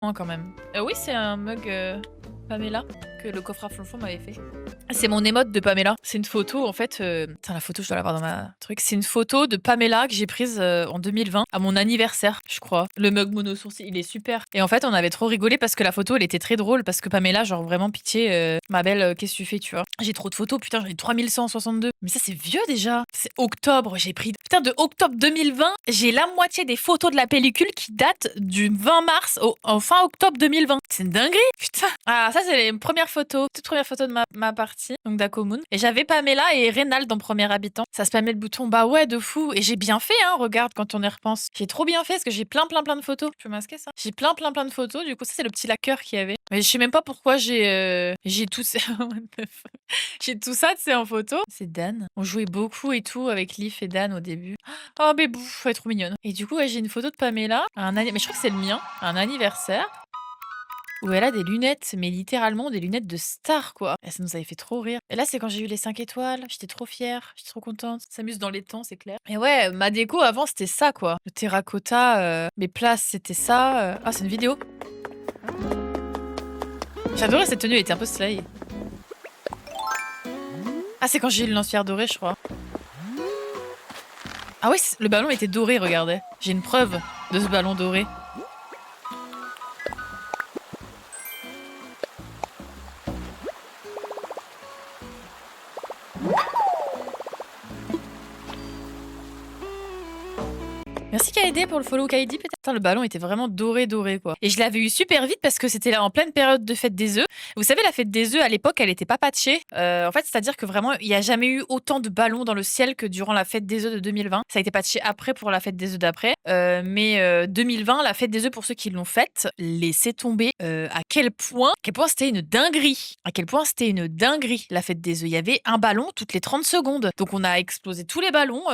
Quand même. Oui, c'est un mug Pamela que le coffre à flonflon m'avait fait. C'est mon émote de Pamela. C'est une photo en fait. Putain, la photo, je dois l'avoir dans ma truc. C'est une photo de Pamela que j'ai prise en 2020 à mon anniversaire, je crois. Le mug mono sourcil, il est super. Et en fait, on avait trop rigolé parce que la photo, elle était très drôle parce que Pamela, genre vraiment pitié, ma belle, qu'est-ce que tu fais, tu vois. J'ai trop de photos, putain, j'en ai 3162. Mais ça, c'est vieux déjà. C'est octobre, j'ai pris. Putain, de octobre 2020, j'ai la moitié des photos de la pellicule qui datent du 20 mars au fin octobre 2020. C'est une dinguerie, putain. Ah, ça, c'est les premières photos, toute première photo de ma partie, donc d'Akomoon. Et j'avais Pamela et Reynald en premier habitant. Ça spammait le bouton, bah ouais, de fou. Et j'ai bien fait, hein, regarde, quand on y repense. J'ai trop bien fait parce que j'ai plein de photos. Je peux masquer ça. J'ai plein de photos, du coup, ça, c'est le petit laqueur qu'il y avait. Mais je sais même pas pourquoi j'ai tout ça. J'ai tout ça, tu sais, en photo. C'est Dan. On jouait beaucoup et tout avec Liv et Dan au début. Oh, bébou, elle est trop mignonne. Et du coup, ouais, j'ai une photo de Pamela, mais je crois que c'est le mien, un anniversaire, où elle a des lunettes, mais littéralement des lunettes de star, quoi. Et ça nous avait fait trop rire. Et là, c'est quand j'ai eu les 5 étoiles. J'étais trop fière, j'étais trop contente. Ça s'amuse dans les temps, c'est clair. Et ouais, ma déco avant, c'était ça, quoi. Le terracotta, mes places, c'était ça. Ah, c'est une vidéo. J'adorais cette tenue, elle était un peu slay. Ah, c'est quand j'ai eu le lance-pierre doré, je crois. Ah oui, le ballon était doré, regardez. J'ai une preuve de ce ballon doré. Merci Kaede pour le follow Kaede peut-être. Putain, le ballon était vraiment doré quoi. Et je l'avais eu super vite parce que c'était là en pleine période de fête des œufs. Vous savez, la fête des œufs à l'époque, elle était pas patchée. En fait, c'est-à-dire que vraiment, il y a jamais eu autant de ballons dans le ciel que durant la fête des œufs de 2020. Ça a été patché après pour la fête des œufs d'après. Mais 2020, la fête des œufs pour ceux qui l'ont faite, laissez tomber à quel point c'était une dinguerie. À quel point c'était une dinguerie la fête des œufs. Il y avait un ballon toutes les 30 secondes. Donc on a explosé tous les ballons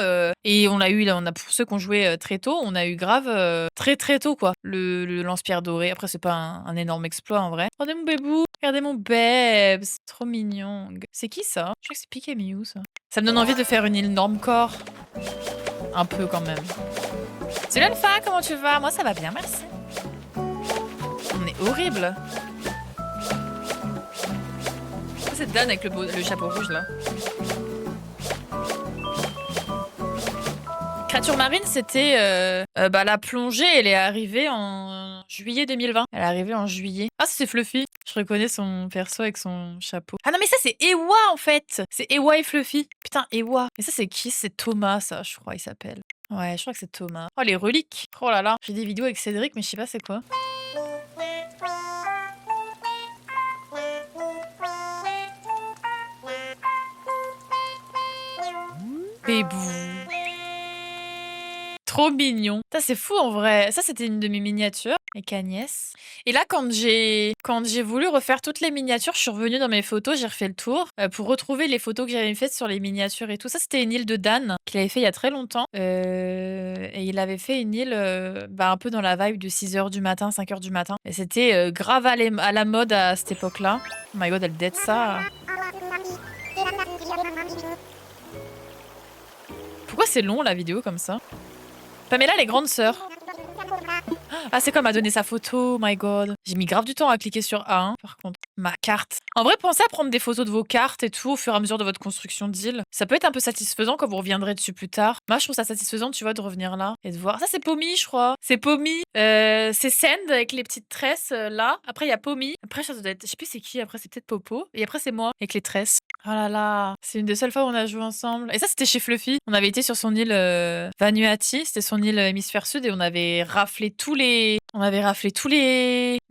et on a pour ceux qui ont joué très tôt, on a eu grave très tôt quoi le lance-pierre doré. Après c'est pas un énorme exploit en vrai. Regardez mon bébou, regardez mon bebs, trop mignon. C'est qui ça? Je crois que c'est Pikamiu ça. Ça me donne envie de faire une île Normcore. Un peu quand même. Salut Alpha, comment tu vas? Moi ça va bien, merci. On est horrible. Ça c'est Dan avec le chapeau rouge là. Créature marine, c'était la plongée, elle est arrivée en juillet 2020. Elle est arrivée en juillet. Ah, c'est Fluffy. Je reconnais son perso avec son chapeau. Ah non, mais ça, c'est Ewa, en fait. C'est Ewa et Fluffy. Putain, Ewa. Mais ça, c'est qui? C'est Thomas, ça, je crois, il s'appelle. Ouais, je crois que c'est Thomas. Oh, les reliques. Oh là là. J'ai des vidéos avec Cédric, mais je sais pas c'est quoi. Bébou. Trop mignon. Ça, c'est fou en vrai. Ça, c'était une de mes miniatures avec Agnès. Et là, quand j'ai voulu refaire toutes les miniatures, je suis revenue dans mes photos, j'ai refait le tour pour retrouver les photos que j'avais faites sur les miniatures et tout. Ça, c'était une île de Dan qu'il avait fait il y a très longtemps. Et il avait fait une île un peu dans la vibe de 6h du matin, 5h du matin. Et c'était grave à la mode à cette époque-là. Oh my god, elle date ça. Pourquoi c'est long la vidéo comme ça? Pamela, les grandes sœurs. Ah, c'est comme à donner sa photo, my god. J'ai mis grave du temps à cliquer sur A1, par contre. Ma carte. En vrai, pensez à prendre des photos de vos cartes et tout au fur et à mesure de votre construction d'île. Ça peut être un peu satisfaisant quand vous reviendrez dessus plus tard. Moi, je trouve ça satisfaisant, tu vois, de revenir là et de voir. Ça, c'est Pommy, je crois. C'est Pommy. C'est Sand avec les petites tresses là. Après, il y a Pommy. Après, ça doit être. Je sais plus c'est qui. Après, c'est peut-être Popo. Et après, c'est moi avec les tresses. Oh là là, c'est une des seules fois où on a joué ensemble. Et ça, c'était chez Fluffy. On avait été sur son île Vanuatu, c'était son île hémisphère sud, et on avait raflé tous les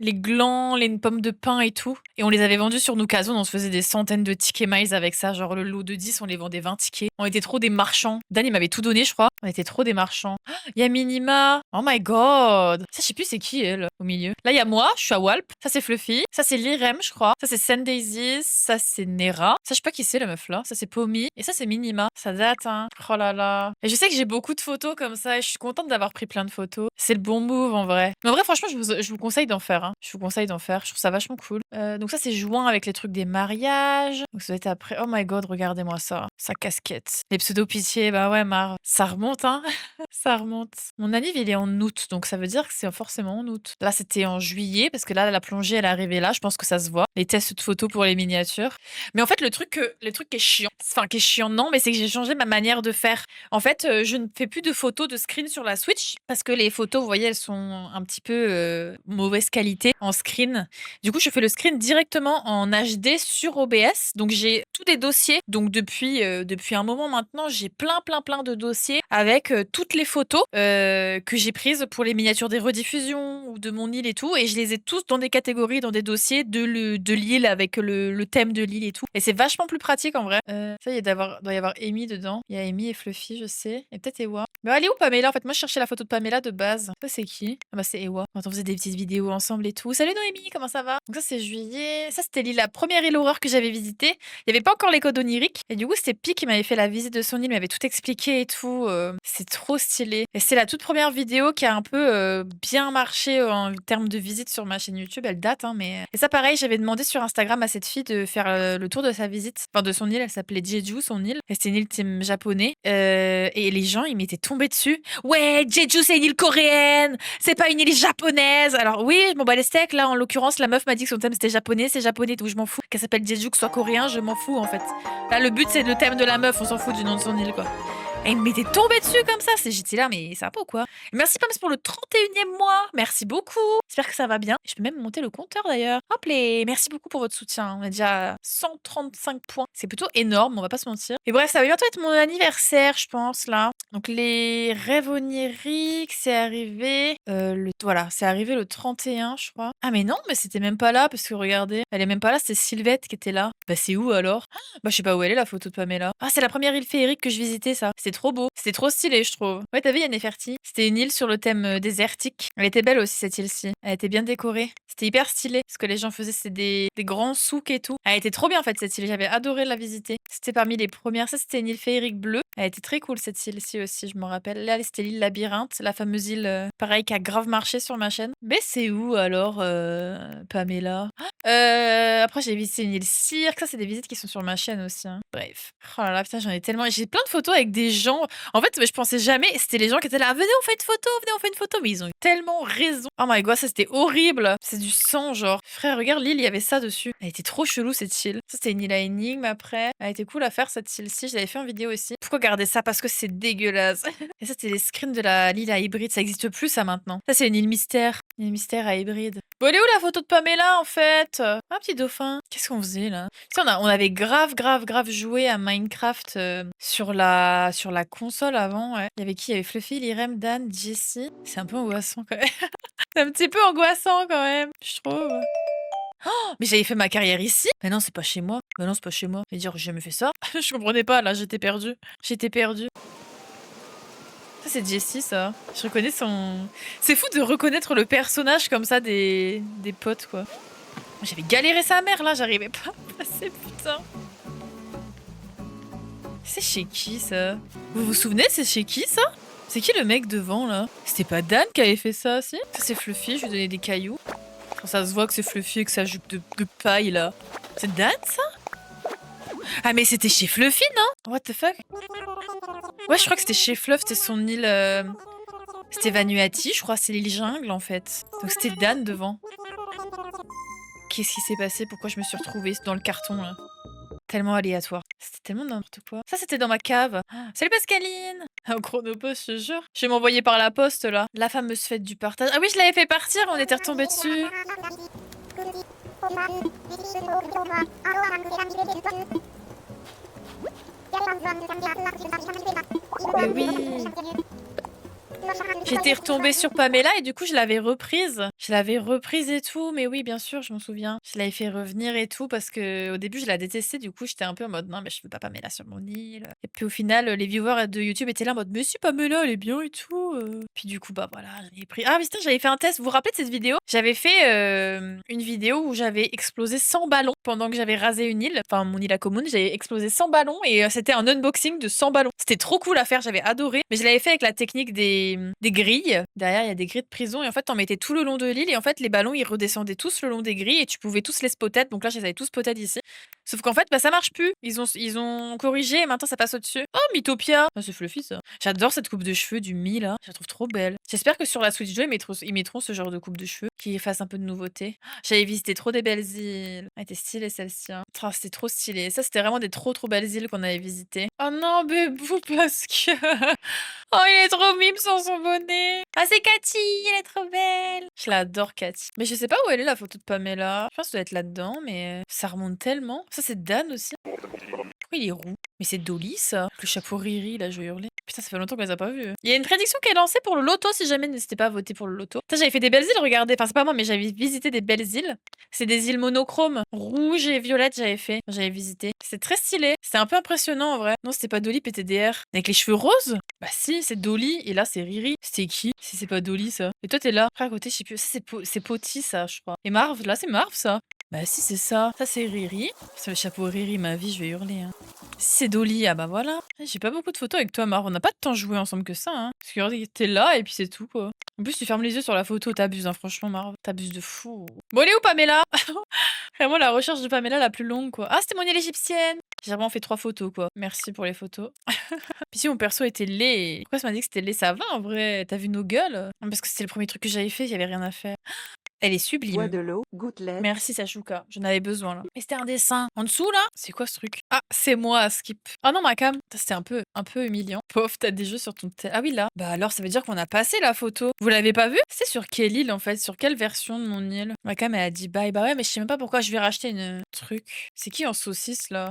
glands, les pommes de pin et tout. Et on les avait vendus sur Nookazon, on se faisait des centaines de tickets miles avec ça. Genre le lot de 10, on les vendait 20 tickets. On était trop des marchands. Dan, il m'avait tout donné, je crois. On était trop des marchands. Il y a Minima. Oh my god. Ça, je sais plus c'est qui, elle, au milieu. Là, il y a moi, je suis à Walp. Ça, c'est Fluffy. Ça, c'est Lirem, je crois. Ça, c'est Sandaisies. Ça, c'est Nera. Ça, je sais pas qui c'est, la meuf là. Ça, c'est Pommy. Et ça, c'est Minima. Ça date, hein. Oh là là. Et je sais que j'ai beaucoup de photos comme ça et je suis contente d'avoir pris plein de photos. C'est le bon move, en vrai. Mais en vrai, franchement, je vous conseille d'en faire, hein. Je vous conseille d'en faire. Je trouve ça vachement cool. Donc ça, c'est juin avec les trucs des mariages. Donc ça doit être après. Oh my god, regardez-moi ça. Sa casquette. Les pseudo-pitiés, bah ouais, Marv. Ça remonte, hein. Ça remonte. Mon anniv, il est en août, donc ça veut dire que c'est forcément en août. Là, c'était en juillet, parce que là, la plongée, elle est arrivée là. Je pense que ça se voit. Les tests de photos pour les miniatures. Mais en fait, le truc qui est chiant, enfin qui est chiant, non, mais c'est que j'ai changé ma manière de faire. En fait, je ne fais plus de photos de screen sur la Switch, parce que les photos, vous voyez, elles sont un petit peu mauvaise qualité en screen. Du coup, je fais le screen directement en HD sur OBS. Donc, j'ai tous des dossiers. Donc, depuis un moment maintenant, j'ai plein de dossiers avec toutes les photos que j'ai prises pour les miniatures des rediffusions ou de mon île et tout. Et je les ai tous dans des catégories, dans des dossiers de l'île avec le thème de l'île et tout. Et c'est vachement plus pratique en vrai. Ça, doit y avoir Amy dedans. Il y a Amy et Fluffy, je sais. Et peut-être Ewa. Mais elle est où Pamela? En fait, moi, je cherchais la photo de Pamela de base. Ça, c'est qui? Ah bah, c'est Ewa. Quand on faisait des petites vidéos ensemble et tout. Salut Noémie, comment ça va? Donc ça, c'est juillet. Ça, c'était la première île horreur que j'avais visitée. Il n'y avait pas encore les codes oniriques. Et du coup, c'était Pi qui m'avait fait la visite de son île, m'avait tout expliqué et tout. C'est trop stylé. Et c'est la toute première vidéo qui a un peu bien marché en termes de visite sur ma chaîne YouTube. Elle date, hein, mais. Et ça, pareil, j'avais demandé sur Instagram à cette fille de faire le tour de sa visite. Enfin, de son île. Elle s'appelait Jeju, son île. Et c'était une île thème japonais. Et les gens, ils m'étaient tombés dessus. Ouais, Jeju, c'est une île coréenne. C'est pas une île japonaise. Alors oui, je m'en bats les steaks. Là, en l'occurrence, la meuf m'a dit que son thème c'était japonais. C'est japonais, donc je m'en fous. Qu'elle s'appelle Jeju, que ce soit coréen, je m'en fous en fait. Là, le but, c'est le thème de la meuf. On s'en fout du nom de son île, quoi. Et il m'était tombé dessus comme ça. J'étais là, mais ça va pas ou quoi? Merci Pams pour le 31e mois. Merci beaucoup. J'espère que ça va bien. Je peux même monter le compteur d'ailleurs. Hop les. Merci beaucoup pour votre soutien. On est déjà à 135 points. C'est plutôt énorme, on va pas se mentir. Et bref, ça va bientôt être mon anniversaire, je pense, là. Donc les rêves oniriques, c'est arrivé voilà, c'est arrivé le 31, je crois. Ah mais non, mais c'était même pas là, parce que regardez, elle est même pas là, c'était Sylvette qui était là. Bah c'est où alors? Bah je sais pas où elle est la photo de Pamela. Ah c'est la première île féerique que je visitais ça. C'était trop beau. C'était trop stylé je trouve. Ouais t'as vu il y a Neferti. C'était une île sur le thème désertique. Elle était belle aussi cette île-ci. Elle était bien décorée. C'était hyper stylé. Ce que les gens faisaient c'était des grands souks et tout. Elle était trop bien en fait cette île. J'avais adoré la visiter. C'était parmi les premières. Ça c'était une île féerique bleue. Elle était très cool cette île-ci aussi je me rappelle. Là c'était l'île Labyrinthe. La fameuse île pareil qui a grave marché sur ma chaîne. Mais c'est où alors Pamela? Après j'ai visité une île cirque. Ça c'est des visites qui sont sur ma chaîne aussi, hein. Bref. Oh là là, putain, j'en ai tellement. J'ai plein de photos avec des gens. En fait, je pensais jamais. C'était les gens qui étaient là. Venez, on fait une photo. Venez, on fait une photo. Mais ils ont eu tellement raison. Oh my god, ça c'était horrible. C'est du sang, genre. Frère, regarde l'île, il y avait ça dessus. Elle était trop chelou cette île. Ça c'était une île à énigme après. Elle était cool à faire cette île-ci. Je l'avais fait en vidéo aussi. Pourquoi garder ça? Parce que c'est dégueulasse. Et ça c'était les screens de l'île à hybride. Ça existe plus ça maintenant. Ça c'est une île mystère. Une île mystère à hybride. Bon, elle est où la photo de Pamela en fait? Un petit dauphin. Qu'est-ce qu'on faisait là? Tu sais, on avait grave joué à Minecraft sur la console avant, ouais. Il y avait qui? Il y avait Fluffy, Lirem, Dan, Jessie. C'est un peu angoissant quand même. C'est un petit peu angoissant quand même, je trouve. Oh, mais j'avais fait ma carrière ici. Mais non, c'est pas chez moi. Bah non, c'est pas chez moi. Je veux dire, j'ai jamais fait ça. Je comprenais pas, là, j'étais perdue. J'étais perdue. Ça, c'est Jessie, ça. Je reconnais son... C'est fou de reconnaître le personnage comme ça des potes, quoi. J'avais galéré sa mère, là. J'arrivais pas à passer, putain. C'est chez qui, ça? Vous vous souvenez, c'est chez qui, ça? C'est qui le mec devant, là? C'était pas Dan qui avait fait ça, si? Ça, c'est Fluffy, je lui donnais des cailloux. Quand ça se voit que c'est Fluffy et que sa jupe de paille, là. C'est Dan, ça? Ah, mais c'était chez Fluffy, non? What the fuck? Ouais, je crois que c'était chez Fluff, c'était son île... C'était Vanuatu, je crois, c'est l'île jungle, en fait. Donc c'était Dan devant. Qu'est-ce qui s'est passé? Pourquoi je me suis retrouvée dans le carton, là? Tellement aléatoire. C'était tellement n'importe quoi. Ça, c'était dans ma cave. Salut Pascaline! Au chronopost, je te jure. Je vais m'envoyer par la poste, là. La fameuse fête du partage. Ah oui, je l'avais fait partir, on était retombé dessus. Mais oui. J'étais retombée sur Pamela et du coup je l'avais reprise. Je l'avais reprise et tout, mais oui bien sûr je m'en souviens. Je l'avais fait revenir et tout parce que au début je la détestais, du coup j'étais un peu en mode non mais je veux pas Pamela sur mon île. Et puis au final les viewers de YouTube étaient là en mode mais si Pamela elle est bien et tout. Puis du coup bah voilà j'avais pris. Ah mais putain j'avais fait un test, vous vous rappelez de cette vidéo? J'avais fait une vidéo où j'avais explosé 100 ballons pendant que j'avais rasé une île, enfin mon île à commune, j'avais explosé 100 ballons et c'était un unboxing de 100 ballons. C'était trop cool à faire, j'avais adoré. Mais je l'avais fait avec la technique des des grilles. Derrière, il y a des grilles de prison et en fait, t'en mettais tout le long de l'île et en fait, les ballons, ils redescendaient tous le long des grilles et tu pouvais tous les spot-être. Donc là, je les avais tous spot-être ici. Sauf qu'en fait, bah, ça marche plus. Ils ont corrigé et maintenant ça passe au-dessus. Oh, Mythopia! Ah, c'est fluffy ça. J'adore cette coupe de cheveux du Mi là. Je la trouve trop belle. J'espère que sur la Switch 2, ils mettront ce genre de coupe de cheveux qui fasse un peu de nouveauté. J'avais visité trop des belles îles. Elle était stylée celle-ci, hein. Oh, c'était trop stylé. Ça, c'était vraiment des trop trop belles îles qu'on avait visitées. Oh non, bébou, parce que. Oh, il est trop mime sans son bonnet. Ah, c'est Cathy, elle est trop belle. Je l'adore, Cathy. Mais je sais pas où elle est la photo de Pamela. Je pense que ça doit être là-dedans, mais ça remonte tellement. Ça, c'est Dan aussi. Pourquoi il est roux? Mais c'est Dolly, ça. Le chapeau Riri, là, je vais hurler. Putain, ça fait longtemps qu'on les a pas vus. Il y a une prédiction qui est lancée pour le loto, si jamais n'hésitez pas à voter pour le loto. Putain, j'avais fait des belles îles, regardez. Enfin, c'est pas moi, mais j'avais visité des belles îles. C'est des îles monochromes. Rouge et violette, j'avais fait. J'avais visité. C'est très stylé. C'était un peu impressionnant, en vrai. Non, c'était pas Dolly, PTDR. Avec les cheveux roses? Bah si, c'est Dolly. Et là, c'est Riri. C'était qui? Si c'est pas Dolly, ça. Et toi, t'es là. Après, à côté, je sais plus. Ça, c'est Potty, ça, je crois. Et Marv, là, c'est Marv, ça. Bah si, c'est ça. Ça, c'est Riri. C'est le chapeau Riri, ma vie, je vais hurler, hein. Si c'est Dolly, ah bah voilà. J'ai pas beaucoup de photos avec toi, Marv. On n'a pas de temps joué ensemble que ça, hein. Parce que regarde, t'es là et puis c'est tout, quoi. En plus, tu fermes les yeux sur la photo. T'abuses, hein, franchement, Marv. T'abuses de fou. Bon, elle est où, Pamela? Vraiment la recherche de Pamela la plus longue, quoi. Ah, c'était mon île égyptienne. J'ai vraiment fait 3 photos, quoi. Merci pour les photos. Puis si mon perso était laid. Pourquoi ça m'a dit que c'était laid? Ça va, en vrai. T'as vu nos gueules? Non, parce que c'était le premier truc que j'avais fait. Il y avait rien à faire. Elle est Bois sublime. de l'eau, gouttelette. Merci Sachouka, j'en avais besoin là. Mais c'était un dessin. En dessous là, c'est quoi ce truc? Ah, c'est moi, Skip. Ah non, ma cam. C'était un peu humiliant. Pauvre, t'as des jeux sur ton Ah oui, là. Bah alors, ça veut dire qu'on a passé la photo. Vous l'avez pas vu? C'est sur quelle île en fait? Sur quelle version de mon île? Ma cam, elle a dit bye. Bah ouais, mais je sais même pas pourquoi je vais racheter une truc. C'est qui en saucisse là?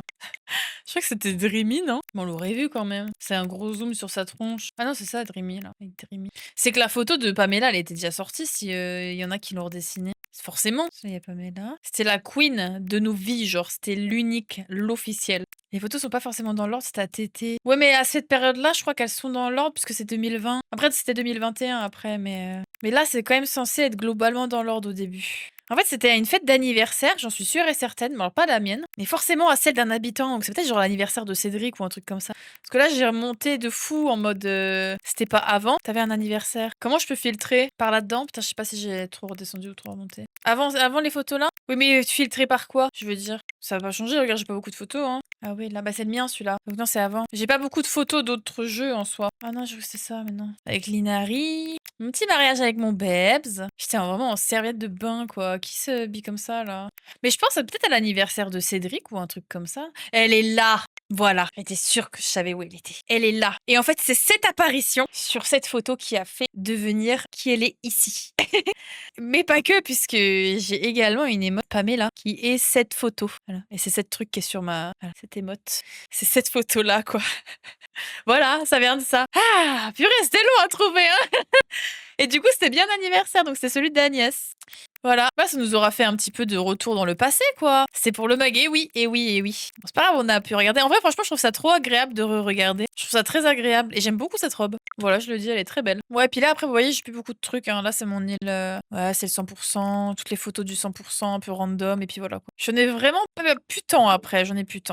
Je crois que c'était Dreamy, non? Mais on l'aurait vu quand même. C'est un gros zoom sur sa tronche. Ah non, c'est ça, Dreamy là. Avec Dreamy. C'est que la photo de Pamela, elle était déjà sortie si il y en a qui l'ont redessinée. Forcément, il y a Pamela. C'était la queen de nos vies, genre, c'était l'unique, l'officiel. Les photos sont pas forcément dans l'ordre, c'était à TT. Ouais, mais à cette période-là, je crois qu'elles sont dans l'ordre puisque c'est 2020. Après, c'était 2021 après, mais là, c'est quand même censé être globalement dans l'ordre au début. En fait, c'était à une fête d'anniversaire, j'en suis sûre et certaine, mais alors pas la mienne, mais forcément à celle d'un habitant. Donc c'est peut-être genre l'anniversaire de Cédric ou un truc comme ça. Parce que là, j'ai remonté de fou en mode c'était pas avant, t'avais un anniversaire. Comment je peux filtrer par là-dedans? Putain, je sais pas si j'ai trop redescendu ou trop remonté. Avant les photos là? Oui, mais tu filtrais par quoi? Je veux dire. Ça va pas changer, regarde, j'ai pas beaucoup de photos, hein. Ah oui, là, bah c'est le mien celui-là. Donc non, c'est avant. J'ai pas beaucoup de photos d'autres jeux en soi. Ah non, je veux que c'est ça maintenant. Avec Linari. Mon petit mariage avec mon Bebs. Putain, vraiment en serviette de bain, quoi. Qui se habille comme ça, là? Mais je pense peut-être à l'anniversaire de Cédric ou un truc comme ça. Elle est là! Voilà, j'étais sûre que je savais où elle était. Elle est là. Et en fait, c'est cette apparition sur cette photo qui a fait devenir qui elle est ici. Mais pas que, puisque j'ai également une émote Pamela qui est cette photo. Voilà. Et c'est cette truc qui est sur Voilà, cette émote. C'est cette photo-là, quoi. Voilà, ça vient de ça. Ah, purée, c'était long à trouver, hein. Et du coup, c'était bien l'anniversaire, donc c'est celui d'Agnès. Voilà. Bah, ça nous aura fait un petit peu de retour dans le passé, quoi. C'est pour le mug, et oui, et oui, et oui. Bon, c'est pas grave, on a pu regarder. En vrai, franchement, je trouve ça trop agréable de re-regarder. Je trouve ça très agréable, et j'aime beaucoup cette robe. Voilà, je le dis, elle est très belle. Ouais, puis là, après, vous voyez, j'ai plus beaucoup de trucs, hein. Là, c'est mon île. Ouais, c'est le 100%, toutes les photos du 100%, un peu random, et puis voilà, quoi. J'en ai vraiment plus tant après, j'en ai plus tant.